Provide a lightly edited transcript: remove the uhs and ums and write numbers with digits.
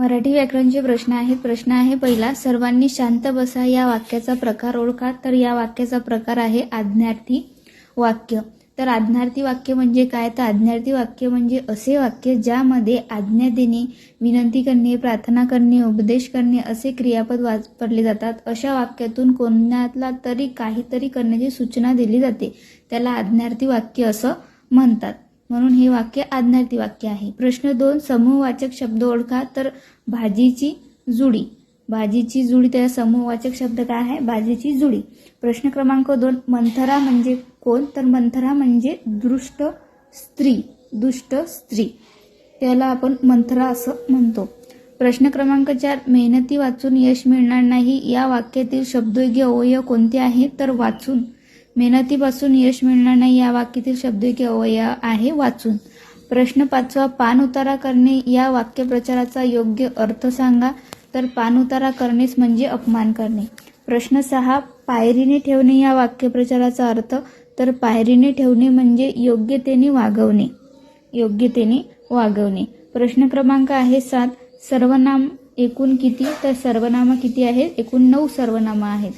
मराठी व्याकरणचे प्रश्न आहेत. प्रश्न आहे पहिला, सर्वांनी शांत बसा या वाक्याचा प्रकार ओळखा. तर या वाक्याचा प्रकार आहे आज्ञार्थी वाक्य. तर आज्ञार्थी वाक्य म्हणजे काय? तर आज्ञार्थी वाक्य म्हणजे असे वाक्य ज्यामध्ये आज्ञा देणे, विनंती करणे, प्रार्थना करणे, उपदेश करणे असे क्रियापद वापरले जातात. अशा वाक्यातून कोणाला तरी काहीतरी करण्याची सूचना दिली जाते, त्याला आज्ञार्थी वाक्य असं म्हणतात. म्हणून हे वाक्य आज्ञार्थी वाक्य आहे. प्रश्न 2, समूहवाचक शब्द ओळखा. तर भाजीची जुडी, भाजीची जुडी, त्या समूहवाचक शब्द काय आहे? भाजीची जुडी. प्रश्न क्रमांक 2, मंथरा म्हणजे कोण? तर मंथरा म्हणजे दुष्ट स्त्री, दुष्ट स्त्री, त्याला आपण मंथरा असं म्हणतो. प्रश्न क्रमांक 4, मेहनती वाचून यश मिळणार नाही या वाक्यातील शब्दयोगी अव्यय कोणते आहे? तर वाचून. मेहनतीपासून यश मिळणार नाही या वाक्यातील शब्दयोगी अव्यय आहे वाचून. प्रश्न 5, पाणउतारा करणे या वाक्यप्रचाराचा योग्य अर्थ सांगा. तर पाणउतारा करणेच म्हणजे अपमान करणे. प्रश्न 6, पायरीने ठेवणे या वाक्यप्रचाराचा अर्थ. तर पायरीने ठेवणे म्हणजे योग्यतेने वागवणे, योग्यतेने वागवणे. प्रश्न क्रमांक आहे 7, सर्वनाम एकूण किती? तर सर्वनाम किती आहेत? एकूण 9 सर्वनाम आहेत.